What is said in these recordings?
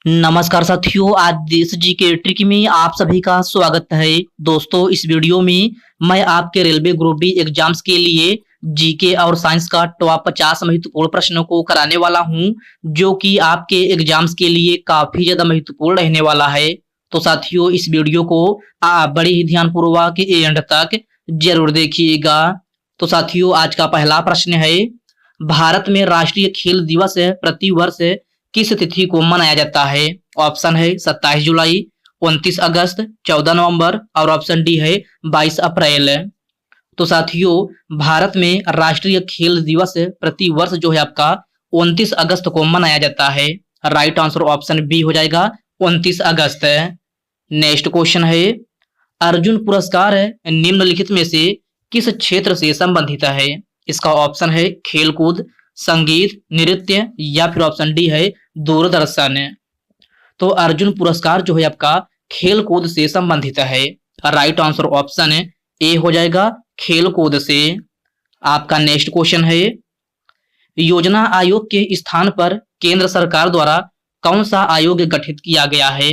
नमस्कार साथियों, आज देश जी के ट्रिक में आप सभी का स्वागत है। दोस्तों, इस वीडियो में मैं आपके रेलवे ग्रुप डी एग्जाम्स के लिए जीके और साइंस का टॉप 50 महत्वपूर्ण प्रश्नों को कराने वाला हूं, जो कि आपके एग्जाम्स के लिए काफी ज्यादा महत्वपूर्ण रहने वाला है। तो साथियों, इस वीडियो को आप बड़े ही ध्यानपूर्वक एंड तक जरूर देखिएगा। तो साथियों, आज का पहला प्रश्न है, भारत में राष्ट्रीय खेल दिवस प्रति वर्ष किस तिथि को मनाया जाता है? ऑप्शन है 27 जुलाई, 29 अगस्त, 14 नवंबर और ऑप्शन डी है 22 अप्रैल। तो साथियों, भारत में राष्ट्रीय खेल दिवस प्रति वर्ष जो है आपका 29 अगस्त को मनाया जाता है। राइट आंसर ऑप्शन बी हो जाएगा 29 अगस्त। नेक्स्ट क्वेश्चन है, अर्जुन पुरस्कार निम्नलिखित में से किस क्षेत्र से संबंधित है? इसका ऑप्शन है खेलकूद, संगीत, नृत्य या फिर ऑप्शन डी है दूरदर्शन। तो अर्जुन पुरस्कार जो है आपका खेल कूद से संबंधित है। राइट आंसर ऑप्शन ए हो जाएगा खेल कूद से। आपका नेक्स्ट क्वेश्चन है, योजना आयोग के स्थान पर केंद्र सरकार द्वारा कौन सा आयोग गठित किया गया है?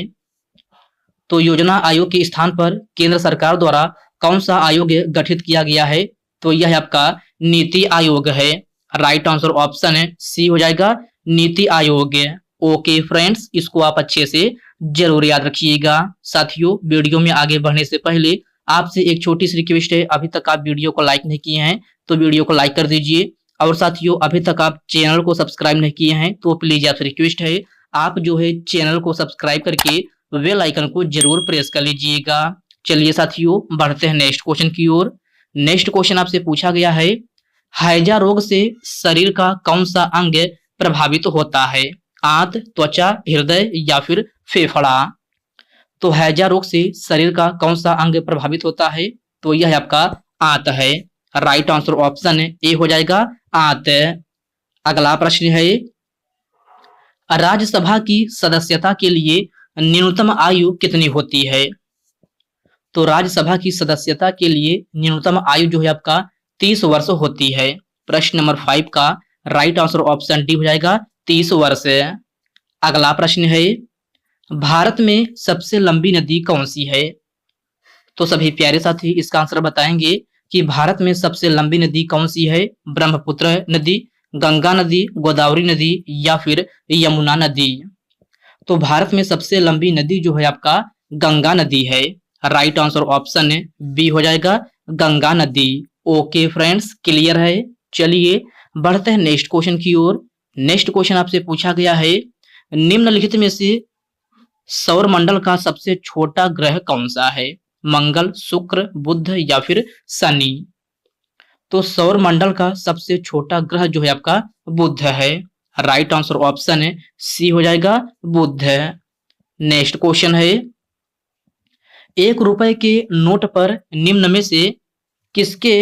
तो योजना आयोग के स्थान पर केंद्र सरकार द्वारा कौन सा आयोग गठित किया गया है? तो यह आपका नीति आयोग है। राइट आंसर ऑप्शन सी हो जाएगा नीति आयोग। ओके फ्रेंड्स, इसको आप अच्छे से जरूर याद रखिएगा। साथियों, वीडियो में आगे बढ़ने से पहले आपसे एक छोटी सी रिक्वेस्ट है, अभी तक आप वीडियो को लाइक नहीं किए हैं तो वीडियो को लाइक कर दीजिए। और साथियों, अभी तक आप चैनल को सब्सक्राइब नहीं किए हैं तो प्लीज आपसे रिक्वेस्ट है, आप जो है चैनल को सब्सक्राइब करके बेल आइकन को जरूर प्रेस कर लीजिएगा। चलिए साथियों, बढ़ते हैं नेक्स्ट क्वेश्चन की ओर। नेक्स्ट क्वेश्चन आपसे पूछा गया है, हैजा रोग से शरीर का कौन सा अंग प्रभावित होता है? आंत, त्वचा, हृदय या फिर फेफड़ा? तो हैजा रोग से शरीर का कौन सा अंग प्रभावित होता है? तो यह आपका आंत है। राइट आंसर ऑप्शन ए हो जाएगा आंत। अगला प्रश्न है, राज्यसभा की सदस्यता के लिए न्यूनतम आयु कितनी होती है? तो राज्यसभा की सदस्यता के लिए न्यूनतम आयु जो है आपका 30 वर्ष होती है। प्रश्न नंबर 5 का राइट आंसर ऑप्शन डी हो जाएगा 30 वर्ष। अगला प्रश्न है, भारत में सबसे लंबी नदी कौन सी है? तो सभी प्यारे साथी इसका आंसर बताएंगे कि भारत में सबसे लंबी नदी कौन सी है? ब्रह्मपुत्र नदी, गंगा नदी, गोदावरी नदी या फिर यमुना नदी? तो भारत में सबसे लंबी नदी जो है आपका गंगा नदी है। राइट आंसर ऑप्शन बी हो जाएगा गंगा नदी। ओके फ्रेंड्स, क्लियर है। चलिए बढ़ते हैं नेक्स्ट क्वेश्चन की ओर। नेक्स्ट क्वेश्चन आपसे पूछा गया है, निम्नलिखित में से सौर मंडल का सबसे छोटा ग्रह कौन सा है? मंगल, शुक्र, बुध या फिर शनि? तो सौर मंडल का सबसे छोटा ग्रह जो है आपका बुध है। राइट आंसर ऑप्शन सी हो जाएगा बुध। नेक्स्ट क्वेश्चन है, 1 रुपए के नोट पर निम्न में से किसके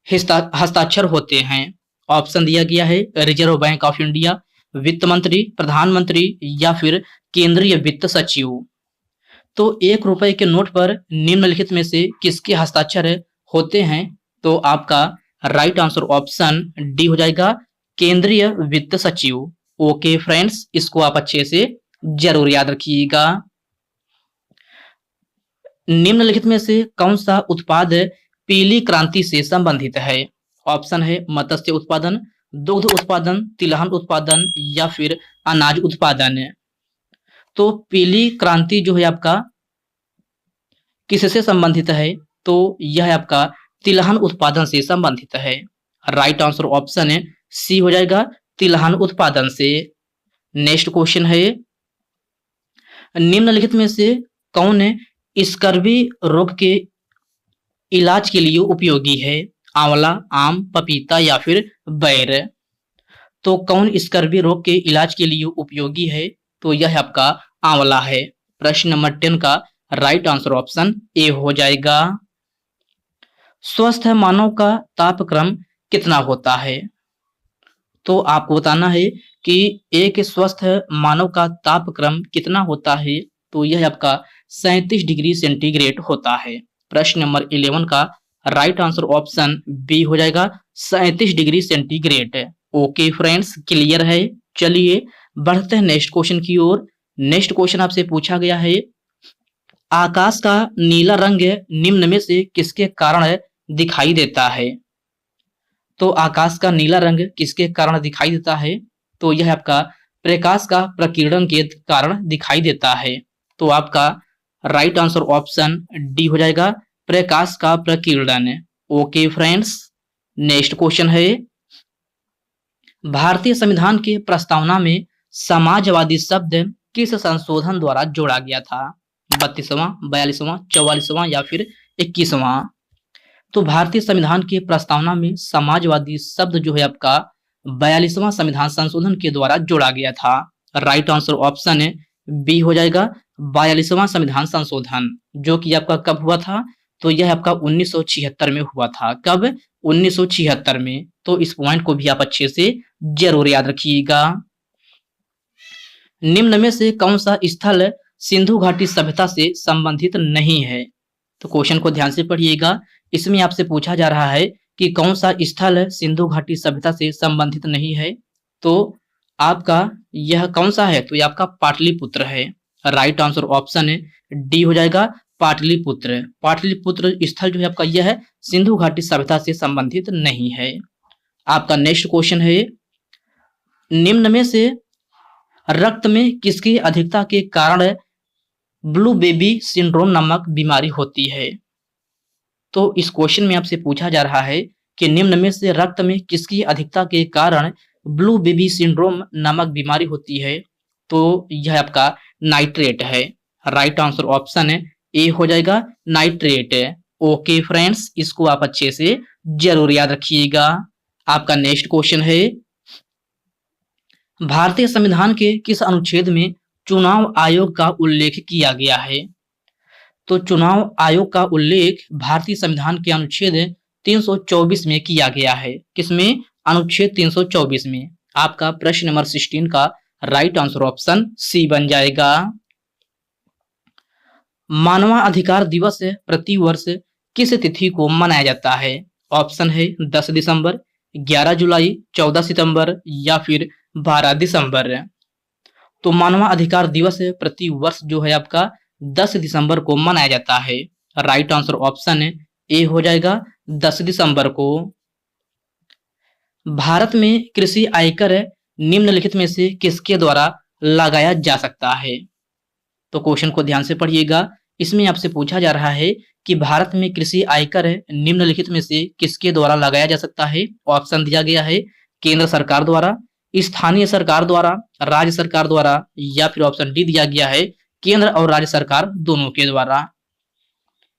हस्ताक्षर होते हैं? ऑप्शन दिया गया है रिजर्व बैंक ऑफ इंडिया, वित्त मंत्री, प्रधानमंत्री या फिर केंद्रीय वित्त सचिव? तो 1 रुपए के नोट पर निम्नलिखित में से किसके हस्ताक्षर होते हैं? तो आपका राइट आंसर ऑप्शन डी हो जाएगा केंद्रीय वित्त सचिव। ओके फ्रेंड्स, इसको आप अच्छे से जरूर याद रखिएगा। निम्नलिखित में से कौन सा उत्पाद पीली क्रांति से संबंधित है? ऑप्शन है मत्स्य उत्पादन, दुग्ध उत्पादन, तिलहन उत्पादन या फिर अनाज उत्पादन? तो पीली क्रांति जो है आपका किससे संबंधित है? तो यह आपका तिलहन उत्पादन से संबंधित है। राइट आंसर ऑप्शन सी हो जाएगा तिलहन उत्पादन से। नेक्स्ट क्वेश्चन है, निम्नलिखित में से कौन स्कर्वी रोग के इलाज के लिए उपयोगी है? आंवला, आम, पपीता या फिर बैर? तो कौन स्कर्वी रोग के इलाज के लिए उपयोगी है? तो यह आपका आंवला है। प्रश्न नंबर 10 का राइट आंसर ऑप्शन ए हो जाएगा। स्वस्थ मानव का तापक्रम कितना होता है? तो आपको बताना है कि एक स्वस्थ मानव का तापक्रम कितना होता है? तो यह आपका 37 डिग्री सेंटीग्रेड होता है। प्रश्न नंबर 11 का राइट आंसर ऑप्शन बी हो जाएगा 37 degree centigrade. Okay friends, clear है। चलिए बढ़ते हैं नेक्स्ट क्वेश्चन की ओर। नेक्स्ट क्वेश्चन आपसे पूछा गया है, आकाश का नीला रंग निम्न में से किसके कारण दिखाई देता है? तो आकाश का नीला रंग किसके कारण दिखाई देता है? तो यह आपका प्रकाश का प्रकीर्णन के कारण दिखाई देता है। तो आपका राइट आंसर ऑप्शन डी हो जाएगा, प्रकाश का प्रकीर्णन। ओके फ्रेंड्स, नेक्स्ट क्वेश्चन है, भारतीय संविधान के प्रस्तावना में समाजवादी शब्द किस संशोधन द्वारा जोड़ा गया था? 32वां, 42वां, 44वां या फिर 21वां? तो भारतीय संविधान के प्रस्तावना में समाजवादी शब्द जो है आपका 42वां संविधान संशोधन के द्वारा जोड़ा गया था। राइट आंसर ऑप्शन बी हो जाएगा, 42वां संविधान संशोधन, जो कि आपका कब हुआ था? तो यह आपका 1976 में हुआ था। कब? 1976 में। तो इस पॉइंट को भी आप अच्छे से जरूर याद रखिएगा। निम्न में से कौन सा स्थल सिंधु घाटी सभ्यता से संबंधित नहीं है? तो क्वेश्चन को ध्यान से पढ़िएगा। इसमें आपसे पूछा जा रहा है कि कौन सा स्थल सिंधु घाटी सभ्यता से संबंधित नहीं है। तो आपका यह कौन सा है? तो यह आपका पाटलिपुत्र है। राइट आंसर ऑप्शन डी हो जाएगा, पाटलिपुत्र। पाटलिपुत्र स्थल जो है आपका यह है सिंधु घाटी सभ्यता से संबंधित नहीं है। आपका नेक्स्ट क्वेश्चन है, निम्न में से रक्त में किसकी अधिकता के कारण ब्लू बेबी सिंड्रोम नामक बीमारी होती है? तो इस क्वेश्चन में आपसे पूछा जा रहा है कि निम्न में से रक्त में किसकी अधिकता के कारण ब्लू बेबी सिंड्रोम नामक बीमारी होती है? तो यह आपका नाइट्रेट है। राइट आंसर ऑप्शन ए हो जाएगा, नाइट्रेट। ओके फ्रेंड्स, इसको आप अच्छे से जरूर याद रखिएगा। आपका नेक्स्ट क्वेश्चन है, भारतीय संविधान के किस अनुच्छेद में चुनाव आयोग का उल्लेख किया गया है? तो चुनाव आयोग का उल्लेख भारतीय संविधान के अनुच्छेद 324 में किया गया है। किसमें? अनुच्छेद 324 में। आपका प्रश्न नंबर 16 का राइट आंसर ऑप्शन सी बन जाएगा। मानवाधिकार दिवस प्रति वर्ष किस तिथि को मनाया जाता है? ऑप्शन है 10 दिसंबर, 11 जुलाई, 14 सितंबर या फिर 12 दिसंबर। तो मानवाधिकार दिवस प्रति वर्ष जो है आपका 10 दिसंबर को मनाया जाता है। राइट आंसर ऑप्शन ए हो जाएगा, 10 दिसंबर को। भारत में कृषि आयकर निम्नलिखित में से किसके द्वारा लगाया जा सकता है? तो क्वेश्चन को ध्यान से पढ़िएगा। इसमें आपसे पूछा जा रहा है कि भारत में कृषि आयकर निम्नलिखित में से किसके द्वारा लगाया जा सकता है? ऑप्शन दिया गया है, केंद्र सरकार द्वारा, स्थानीय सरकार द्वारा, राज्य सरकार द्वारा या फिर ऑप्शन डी दिया गया है, केंद्र और राज्य सरकार दोनों के द्वारा।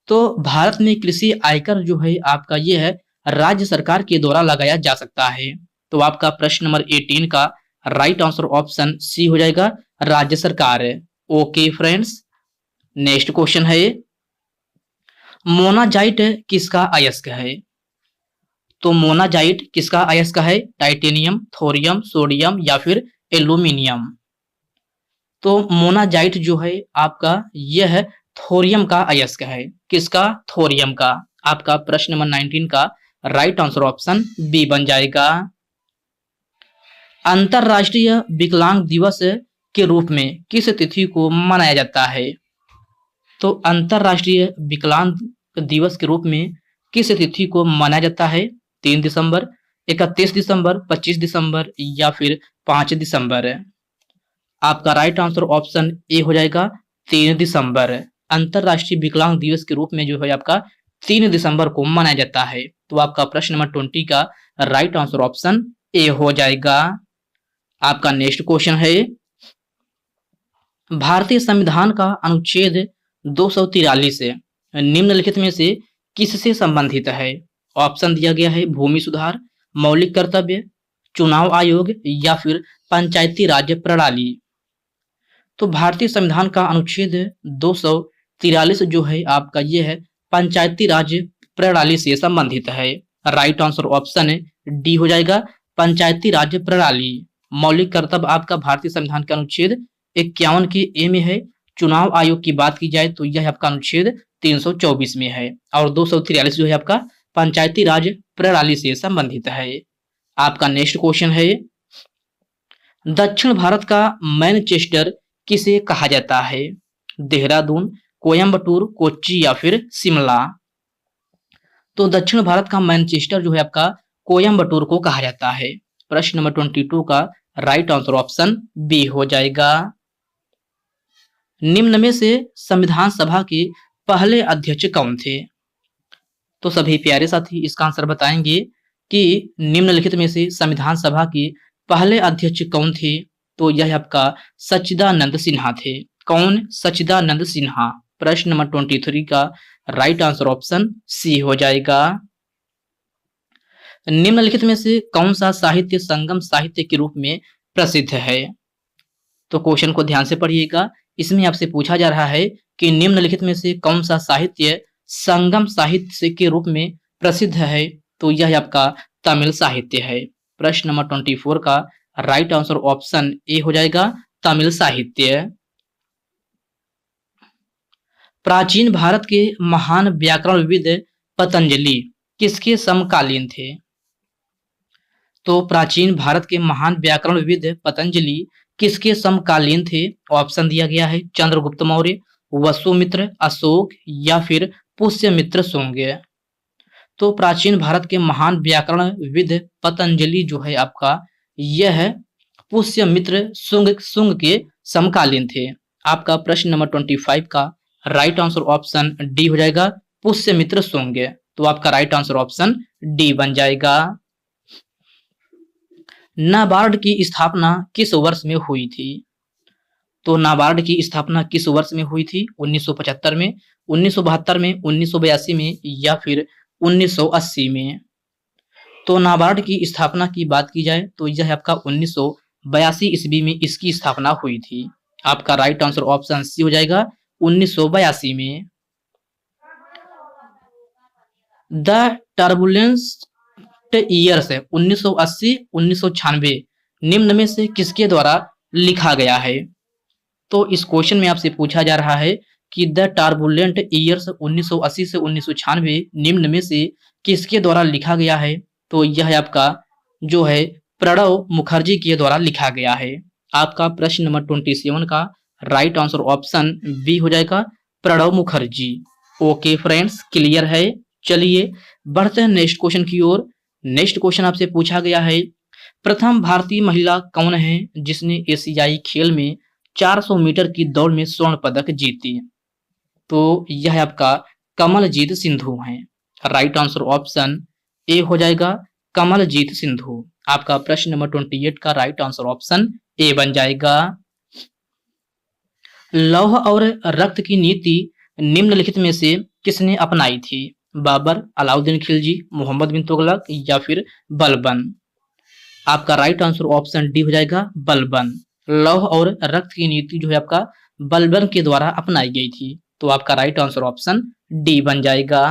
तो भारत में कृषि आयकर जो है आपका ये है राज्य सरकार के द्वारा लगाया जा सकता है। तो आपका प्रश्न नंबर 18 का राइट आंसर ऑप्शन सी हो जाएगा, राज्य सरकार। ओके फ्रेंड्स, नेक्स्ट क्वेश्चन है, मोनाजाइट किसका अयस्क है? तो मोनाजाइट किसका अयस्क है? टाइटेनियम, थोरियम, सोडियम या फिर एल्यूमिनियम? तो मोनाजाइट जो है आपका यह है थोरियम का अयस्क है। किसका? थोरियम का। आपका प्रश्न नंबर 19 का राइट आंसर ऑप्शन बी बन जाएगा। अंतरराष्ट्रीय विकलांग दिवस के रूप में किस तिथि को मनाया जाता है? तो अंतरराष्ट्रीय विकलांग दिवस के रूप में किस तिथि को मनाया जाता है? 3 दिसंबर, 31 दिसंबर, 25 दिसंबर या फिर 5 दिसंबर? आपका राइट आंसर ऑप्शन ए हो जाएगा, 3 दिसंबर। अंतरराष्ट्रीय विकलांग दिवस के रूप में जो है आपका 3 दिसंबर को मनाया जाता है। तो आपका प्रश्न नंबर 20 का राइट आंसर ऑप्शन ए हो जाएगा। आपका नेक्स्ट क्वेश्चन है, भारतीय संविधान का अनुच्छेद 243 निम्नलिखित में से किससे संबंधित है? ऑप्शन दिया गया है, भूमि सुधार, मौलिक कर्तव्य, चुनाव आयोग या फिर पंचायती राज प्रणाली? तो भारतीय संविधान का अनुच्छेद 243 जो है आपका ये है पंचायती राज प्रणाली से संबंधित है। राइट आंसर ऑप्शन डी हो जाएगा, पंचायती राज प्रणाली। मौलिक कर्तव्य आपका भारतीय संविधान के अनुच्छेद 51 के ए में है। चुनाव आयोग की बात की जाए तो यह आपका अनुच्छेद 324 में है और 243 जो है आपका पंचायती राज प्रणाली से संबंधित है। आपका नेक्स्ट क्वेश्चन है, दक्षिण भारत का मैनचेस्टर किसे कहा जाता है? देहरादून, कोयम्बटूर, कोच्चि या फिर शिमला? तो दक्षिण भारत का मैनचेस्टर जो है आपका कोयम्बटूर को कहा जाता है। प्रश्न नंबर 22 का राइट आंसर ऑप्शन बी हो जाएगा। निम्न में से संविधान सभा के पहले अध्यक्ष कौन थे? तो सभी प्यारे साथी इसका आंसर बताएंगे कि निम्नलिखित में से संविधान सभा के पहले अध्यक्ष कौन थे? तो यह आपका सच्चिदानंद सिन्हा थे। कौन? सच्चिदानंद सिन्हा। प्रश्न नंबर 23 का राइट आंसर ऑप्शन सी हो जाएगा। निम्नलिखित में से कौन सा साहित्य संगम साहित्य के रूप में प्रसिद्ध है? तो क्वेश्चन को ध्यान से पढ़िएगा। इसमें आपसे पूछा जा रहा है कि निम्नलिखित में से कौन सा साहित्य संगम साहित्य के रूप में प्रसिद्ध है? तो यह आपका तमिल साहित्य है। प्रश्न नंबर 24 का राइट आंसर ऑप्शन ए हो जाएगा, तमिल साहित्य। प्राचीन भारत के महान व्याकरणविद पतंजलि किसके समकालीन थे? तो प्राचीन भारत के महान व्याकरणविद पतंजलि किसके समकालीन थे? ऑप्शन दिया गया है चंद्रगुप्त मौर्य, वसुमित्र, अशोक या फिर पुष्यमित्र शुंग। तो प्राचीन भारत के महान व्याकरणविद पतंजलि जो है आपका यह पुष्यमित्र शुंग के समकालीन थे। आपका प्रश्न नंबर 25 का राइट आंसर ऑप्शन डी हो जाएगा, पुष्यमित्र शुंग। तो आपका राइट आंसर ऑप्शन डी बन जाएगा। नाबार्ड की स्थापना किस वर्ष में हुई थी? तो नाबार्ड की स्थापना किस वर्ष में हुई थी? 1975 में, 1972 में, 1982 में या फिर 1980 में? तो नाबार्ड की स्थापना की बात की जाए तो यह आपका 1982 ईस्वी में इसकी स्थापना हुई थी। आपका राइट आंसर ऑप्शन सी हो जाएगा, 1982 में। द टर्बुलेंस ईयर्स 1980 1996 निम्न में से किसके द्वारा लिखा गया है? तो इस क्वेश्चन में आपसे पूछा जा रहा है कि द टर्बुलेंट ईयर्स 1980 से 1996 निम्न में से किसके द्वारा लिखा गया है? तो यह आपका जो है प्रणब मुखर्जी के द्वारा लिखा गया है। आपका प्रश्न नंबर 27 का राइट आंसर ऑप्शन बी हो जाएगा, Pranab Mukherjee. Okay friends, clear है। चलिए बढ़ते हैं नेक्स्ट क्वेश्चन की ओर। नेक्स्ट क्वेश्चन आपसे पूछा गया है, प्रथम भारतीय महिला कौन है जिसने एशियाई खेल में 400 मीटर की दौड़ में स्वर्ण पदक जीती? तो यह आपका कमलजीत सिंधु है। राइट आंसर ऑप्शन ए हो जाएगा, कमलजीत सिंधु। आपका प्रश्न नंबर 28 का राइट आंसर ऑप्शन ए बन जाएगा। लौह और रक्त की नीति निम्नलिखित में से किसने अपनाई थी? बाबर, अलाउद्दीन खिलजी, मोहम्मद बिन तुगलक या फिर बलबन? आपका राइट आंसर ऑप्शन डी हो जाएगा, बलबन। लौह और रक्त की नीति जो है आपका बलबन के द्वारा अपनाई गई थी। तो आपका राइट आंसर ऑप्शन डी बन जाएगा।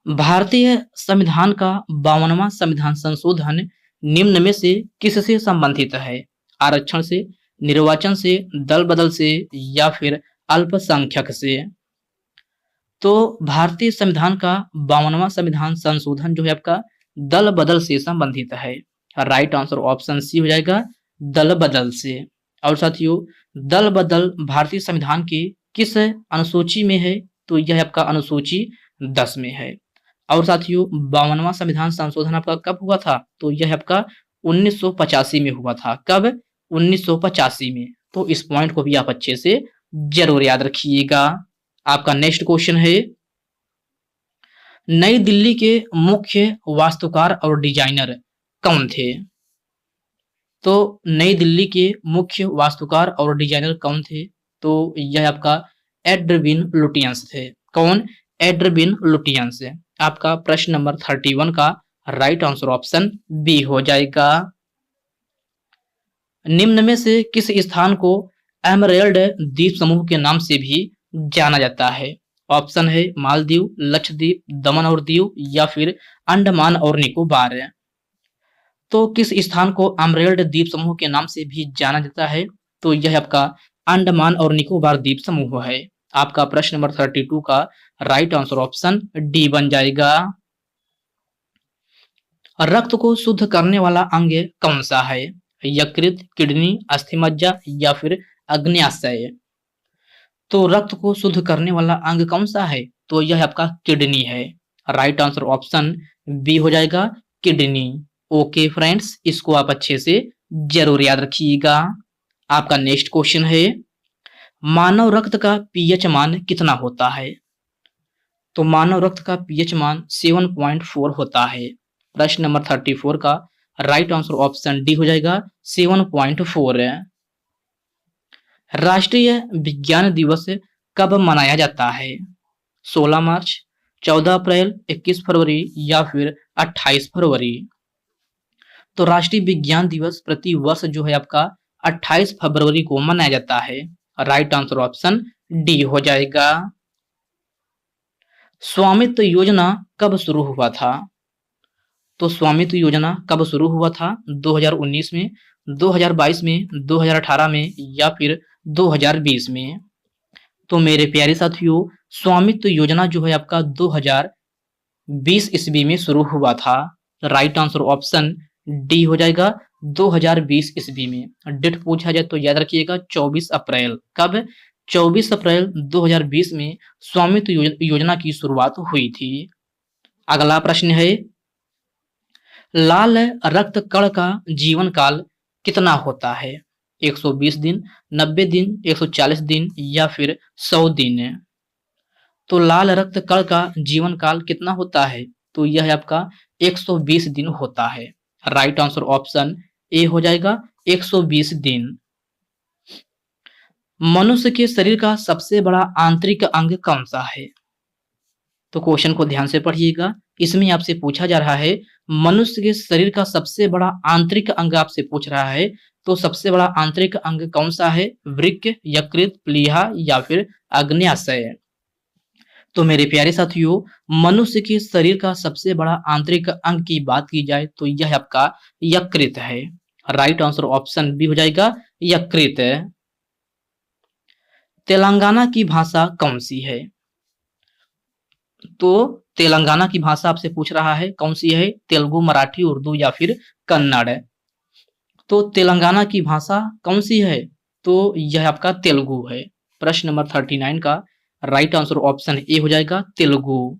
भारतीय संविधान का 52वां संविधान संशोधन निम्न में से किससे संबंधित है? आरक्षण से, निर्वाचन से, दल बदल से या फिर अल्पसंख्यक से? तो भारतीय संविधान का 52वां संविधान संशोधन जो है आपका दल बदल से संबंधित है। राइट आंसर ऑप्शन सी हो जाएगा, दल बदल से। और साथियों, दल बदल भारतीय संविधान की किस अनुसूची में है? तो यह आपका अनुसूची 10 में है। और साथियों, 52वां संविधान संशोधन आपका कब हुआ था? तो यह आपका 1985 में हुआ था। कब? 1985 में। तो इस पॉइंट को भी आप अच्छे से जरूर याद रखिएगा। आपका नेक्स्ट क्वेश्चन है, नई दिल्ली के मुख्य वास्तुकार और डिजाइनर कौन थे? तो नई दिल्ली के मुख्य वास्तुकार और डिजाइनर कौन थे? तो यह आपका एडविन लुटियंस थे। कौन? Edwin Lutyens. आपका प्रश्न नंबर 31 का राइट आंसर ऑप्शन बी हो जाएगा। निम्न में से किस स्थान को एमरेल्ड द्वीप समूह के नाम से भी जाना जाता है? ऑप्शन है मालदीव, लक्षद्वीप, दमन और दीव या फिर अंडमान और निकोबार। तो किस स्थान को एमरेल्ड द्वीप समूह के नाम से भी जाना जाता है? तो यह आपका अंडमान और निकोबार द्वीप समूह है। आपका प्रश्न नंबर 32 का राइट आंसर ऑप्शन डी बन जाएगा। रक्त को शुद्ध करने वाला अंग कौन सा है? यकृत, किडनी, अस्थिमज्जा या फिर अग्न्याशय। तो रक्त को शुद्ध करने वाला अंग कौन सा है? तो यह आपका किडनी है। राइट आंसर ऑप्शन बी हो जाएगा, किडनी। ओके फ्रेंड्स, इसको आप अच्छे से जरूर याद रखिएगा। आपका नेक्स्ट क्वेश्चन है, मानव रक्त का पीएच मान कितना होता है? तो मानव रक्त का पीएच मान 7.4 होता है। प्रश्न नंबर 34 का राइट आंसर ऑप्शन डी हो जाएगा, 7.4। राष्ट्रीय विज्ञान दिवस कब मनाया जाता है? 16 मार्च, 14 अप्रैल, 21 फरवरी या फिर 28 फरवरी। तो राष्ट्रीय विज्ञान दिवस प्रति वर्ष जो है आपका 28 फरवरी को मनाया जाता है। राइट आंसर ऑप्शन डी हो जाएगा। स्वामित्व योजना कब शुरू हुआ था? तो स्वामित्व योजना कब शुरू हुआ था? 2019 में, 2022 में, 2018 में या फिर 2020 में। तो मेरे प्यारे साथियों, स्वामित्व योजना जो है आपका 2020 ईस्वी में शुरू हुआ था। राइट आंसर ऑप्शन डी हो जाएगा, 2020 ईस्वी में। डेट पूछा जाए तो याद रखिएगा 24 अप्रैल। कब? 24 अप्रैल 2020 में स्वामित्व योजना की शुरुआत हुई थी। अगला प्रश्न है, लाल रक्त कण का जीवन काल कितना होता है? 120 दिन, 90 दिन, 140 दिन या फिर 100 दिन। तो लाल रक्त कण का जीवन काल कितना होता है? तो यह आपका 120 दिन होता है। राइट आंसर ऑप्शन ए हो जाएगा, 120 दिन। मनुष्य के शरीर का सबसे बड़ा आंतरिक अंग कौन सा है? तो क्वेश्चन को ध्यान से पढ़िएगा। इसमें आपसे पूछा जा रहा है, मनुष्य के शरीर का सबसे बड़ा आंतरिक अंग आपसे पूछ रहा है, तो सबसे बड़ा आंतरिक अंग कौन सा है? वृक्क, यकृत, प्लीहा या फिर अग्न्याशय। तो मेरे प्यारे साथियों, मनुष्य के शरीर का सबसे बड़ा आंतरिक अंग की बात की जाए तो यह आपका यकृत है। राइट आंसर ऑप्शन बी हो जाएगा, यकृत। तेलंगाना की भाषा कौन सी है? तो तेलंगाना की भाषा आपसे पूछ रहा है, कौन सी है? तेलुगु, मराठी, उर्दू या फिर कन्नड़। तो तेलंगाना की भाषा कौन सी है? तो यह आपका तेलुगु है। प्रश्न नंबर 39 का राइट आंसर ऑप्शन ए हो जाएगा, तेलुगु।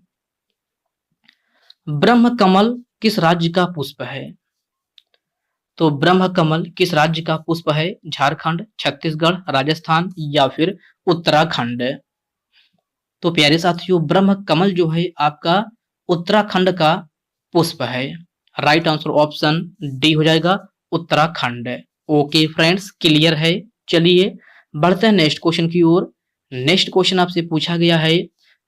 ब्रह्म कमल किस राज्य का पुष्प है? तो ब्रह्म कमल किस राज्य का पुष्प है? झारखंड, छत्तीसगढ़, राजस्थान या फिर उत्तराखंड। तो प्यारे साथियों, ब्रह्म कमल जो है आपका उत्तराखंड का पुष्प है। राइट आंसर ऑप्शन डी हो जाएगा, उत्तराखंड। ओके फ्रेंड्स, क्लियर है। चलिए बढ़ते हैं नेक्स्ट क्वेश्चन की ओर। नेक्स्ट क्वेश्चन आपसे पूछा गया है,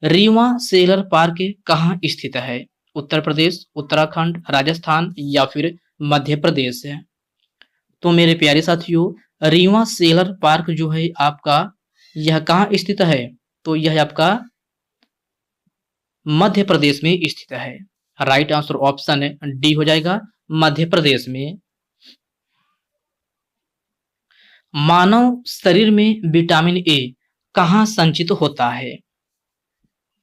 रीवा सेलर पार्क कहाँ स्थित है? उत्तर प्रदेश, उत्तराखंड, राजस्थान या फिर मध्य प्रदेश है। तो मेरे प्यारे साथियों, रीवा सेलर पार्क जो है आपका यह कहाँ स्थित है? तो यह आपका मध्य प्रदेश में स्थित है। राइट आंसर ऑप्शन डी हो जाएगा, मध्य प्रदेश में। मानव शरीर में विटामिन ए कहाँ संचित होता है?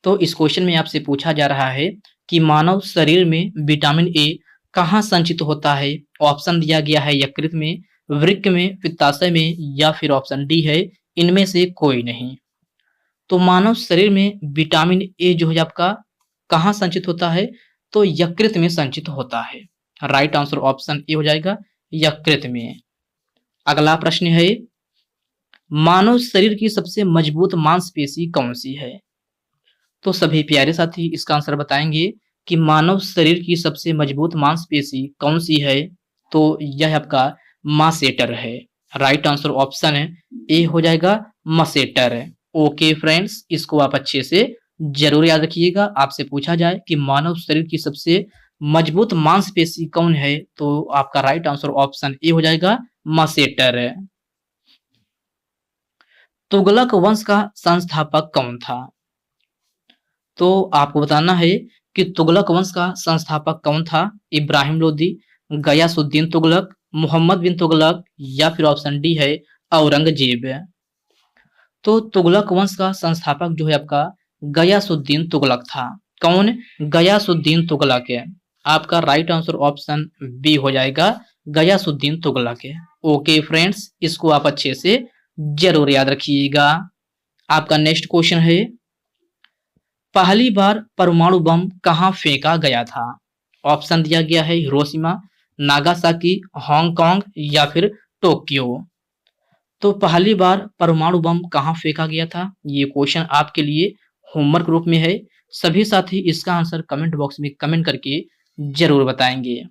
तो इस क्वेश्चन में आपसे पूछा जा रहा है कि मानव शरीर में विटामिन ए कहाँ संचित होता है। ऑप्शन दिया गया है यकृत में, वृक्क में, पित्ताशय में या फिर ऑप्शन डी है इनमें से कोई नहीं। तो मानव शरीर में विटामिन ए जो है आपका कहाँ संचित होता है? तो यकृत में संचित होता है। राइट आंसर ऑप्शन ए हो जाएगा, यकृत में। अगला प्रश्न है, मानव शरीर की सबसे मजबूत मांसपेशी कौन सी है? तो सभी प्यारे साथी इसका आंसर बताएंगे कि मानव शरीर की सबसे मजबूत मांसपेशी कौन सी है? तो यह आपका मासेटर है। राइट आंसर ऑप्शन ए हो जाएगा, मसेटर। ओके फ्रेंड्स, इसको आप अच्छे से जरूर याद रखिएगा। आपसे पूछा जाए कि मानव शरीर की सबसे मजबूत मांसपेशी कौन है, तो आपका राइट आंसर ऑप्शन ए हो जाएगा, मसेटर। तुगलक वंश का संस्थापक कौन था? तो आपको बताना है कि तुगलक वंश का संस्थापक कौन था। इब्राहिम लोदी, गयासुद्दीन तुगलक, मोहम्मद बिन तुगलक या फिर ऑप्शन डी है औरंगजेब। तो तुगलक वंश का संस्थापक जो है आपका गयासुद्दीन तुगलक था। कौन? गयासुद्दीन तुगलक है। आपका राइट आंसर ऑप्शन बी हो जाएगा, गयासुद्दीन तुगलक है। ओके फ्रेंड्स, इसको आप अच्छे से जरूर याद रखिएगा। आपका नेक्स्ट क्वेश्चन है, पहली बार परमाणु बम कहां फेंका गया था? ऑप्शन दिया गया है हिरोशिमा, नागासाकी, हांगकांग या फिर टोक्यो। तो पहली बार परमाणु बम कहां फेंका गया था, ये क्वेश्चन आपके लिए होमवर्क रूप में है। सभी साथी इसका आंसर कमेंट बॉक्स में कमेंट करके जरूर बताएंगे।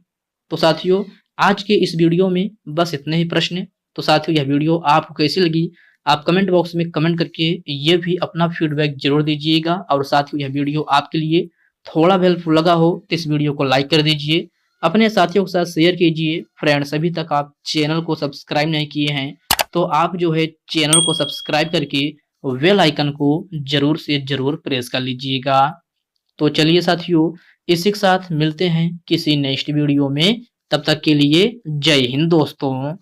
तो साथियों, आज के इस वीडियो में बस इतने ही प्रश्न। तो साथियों, यह वीडियो आपको कैसी लगी आप कमेंट बॉक्स में कमेंट करके ये भी अपना फीडबैक जरूर दीजिएगा। और साथियों, यह वीडियो आपके लिए थोड़ा भी हेल्पफुल लगा हो तो इस वीडियो को लाइक कर दीजिए, अपने साथियों के साथ शेयर कीजिए। फ्रेंड्स, अभी तक आप चैनल को सब्सक्राइब नहीं किए हैं तो आप जो है चैनल को सब्सक्राइब करके बेल आइकन को जरूर से जरूर प्रेस कर लीजिएगा। तो चलिए साथियों, इसी के साथ मिलते हैं किसी नेक्स्ट वीडियो में। तब तक के लिए जय हिंद दोस्तों।